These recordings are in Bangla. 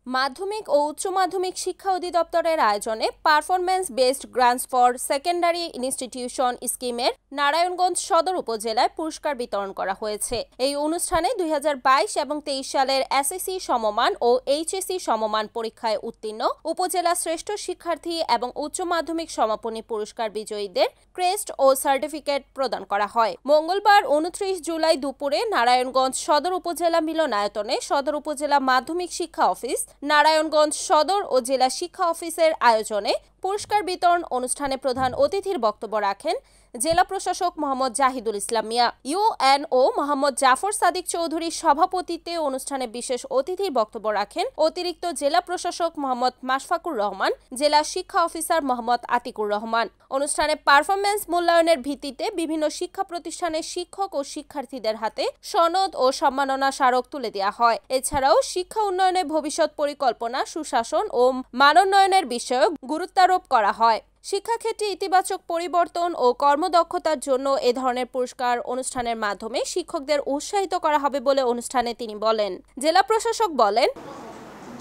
মাধ্যমিক ও উচ্চ মাধ্যমিক শিক্ষা অধিদপ্তরের আয়োজনে performance based grants for secondary institution স্কিমের নারায়ণগঞ্জ সদর উপজেলায় পুরস্কার বিতরণ করা হয়েছে। এই অনুষ্ঠানে 2022 এবং 23 সালের এসএসসি সমমান ও এইচএসসি সমমান পরীক্ষায় উত্তীর্ণ উপজেলা শ্রেষ্ঠ শিক্ষার্থী এবং উচ্চ মাধ্যমিক সমাপনী পুরস্কার বিজয়ীদের ক্রেস্ট ও সার্টিফিকেট প্রদান করা হয়। মঙ্গলবার 29 জুলাই দুপুরে নারায়ণগঞ্জ সদর উপজেলা মিলনায়তনে সদর উপজেলা মাধ্যমিক শিক্ষা অফিস, নারায়ণগঞ্জ সদর ও জেলা শিক্ষা অফিসের আয়োজনে পুরস্কার বিতরণ অনুষ্ঠানে প্রধান অতিথির বক্তব্য রাখেন জেলা প্রশাসক মোহাম্মদ জাহিদুল ইসলাম মিয়া। ইউএনও মোহাম্মদ জাফর সাদিক চৌধুরীর সভাপতিত্বে অনুষ্ঠানে বিশেষ অতিথির বক্তব্য রাখেন অতিরিক্ত জেলা প্রশাসক মোহাম্মদ মাশফাকুর রহমান, জেলা শিক্ষা অফিসার মোহাম্মদ আতিকুর রহমান। অনুষ্ঠানে পারফরম্যান্স মূল্যায়নের ভিত্তিতে বিভিন্ন শিক্ষা প্রতিষ্ঠানের শিক্ষক ও শিক্ষার্থীদের হাতে সনদ ও সম্মাননা স্মারক তুলে দেওয়া হয়। এছাড়াও শিক্ষা উন্নয়নের ভবিষ্যৎ পরিকল্পনা, সুশাসন ও মানোন্নয়নের বিষয়ে গুরুত্বারোপ করা হয়। শিক্ষাক্ষেত্রে ইতিবাচক পরিবর্তন ও কর্মদক্ষতার জন্য এ ধরনের পুরস্কার অনুষ্ঠানের মাধ্যমে শিক্ষকদের উৎসাহিত করা হবে বলে অনুষ্ঠানে তিনি বলেন। জেলা প্রশাসক বলেন,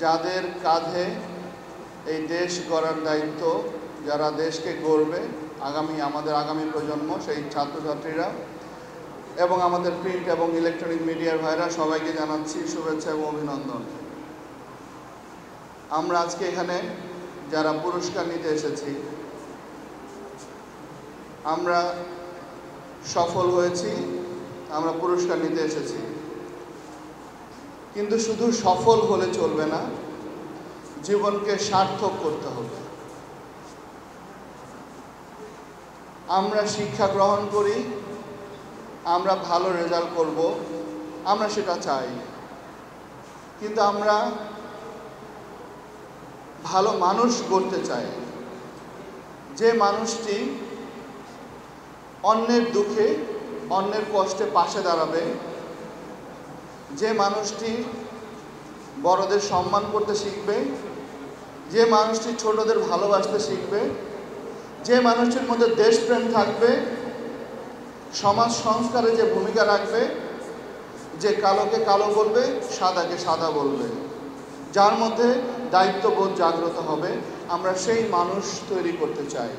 যাদের কাঁধে এই দেশ গড়ার দায়িত্ব, যারা দেশকে গড়বে আমাদের আগামী প্রজন্ম, সেই ছাত্রছাত্রীরা এবং আমাদের প্রিন্ট এবং ইলেকট্রনিক মিডিয়ার ভাইরা, সবাইকে জানাচ্ছি শুভেচ্ছা এবং অভিনন্দন। আমরা আজকে এখানে যারা পুরস্কার নিতে এসেছি, আমরা সফল হয়েছি, আমরা পুরস্কার নিতে এসেছি। কিন্তু শুধু সফল হলে চলবে না, জীবনকে সার্থক করতে হবে। আমরা শিক্ষা গ্রহণ করি, আমরা ভালো রেজাল্ট করব, আমরা সেটা চাই, কিন্তু আমরা ভালো মানুষ গড়তে চাই, যে মানুষটি অন্যের দুঃখে অন্যের কষ্টে পাশে দাঁড়াবে, যে মানুষটি বড়দের সম্মান করতে শিখবে, যে মানুষটি ছোটদের ভালোবাসতে শিখবে, যে মানুষটির মধ্যে দেশপ্রেম থাকবে, সমাজ সংস্কারে যে ভূমিকা রাখবে, যে কালোকে কালো বলবে, সাদাকে সাদা বলবে, যার মধ্যে দায়িত্ববোধ জাগ্রত হবে, আমরা সেই মানুষ তৈরি করতে চাই।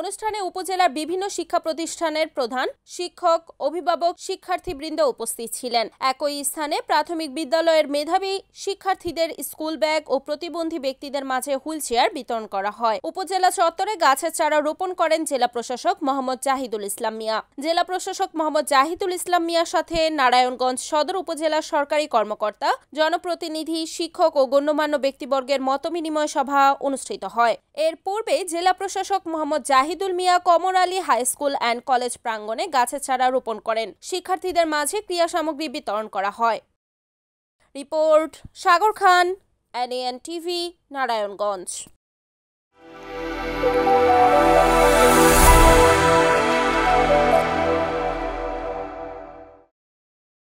অনুষ্ঠানে উপজেলার বিভিন্ন শিক্ষা প্রতিষ্ঠানের প্রধান, শিক্ষক, অভিভাবক, শিক্ষার্থীবৃন্দ উপস্থিত ছিলেন। একই স্থানে প্রাথমিক বিদ্যালয়ের মেধাবী শিক্ষার্থীদের স্কুল ব্যাগ ও প্রতিবন্ধী ব্যক্তিদের মাঝে হুইলচেয়ার বিতরণ করা হয়। উপজেলা চত্বরে গাছের চারা রোপণ করেন জেলা প্রশাসক মোহাম্মদ জাহিদুল ইসলাম মিয়া। জেলা প্রশাসক মোহাম্মদ জাহিদুল ইসলাম মিয়ার সাথে নারায়ণগঞ্জ সদর উপজেলার সরকারি কর্মকর্তা, জনপ্রতিনিধি, শিক্ষক ও গণ্যমান্য ব্যক্তিবর্গের মতবিনিময় সভা অনুষ্ঠিত হয়। এর পূর্বে জেলা প্রশাসক Mohammad Jahidul Mia Kamar Ali high school and college প্রাঙ্গণে গাছের চারা রোপণ করেন। শিক্ষার্থীদের মাঝে ক্রীড়া সামগ্রী বিতরণ করা হয়। রিপোর্ট সাগর খান, NAN TV, নারায়ণগঞ্জ।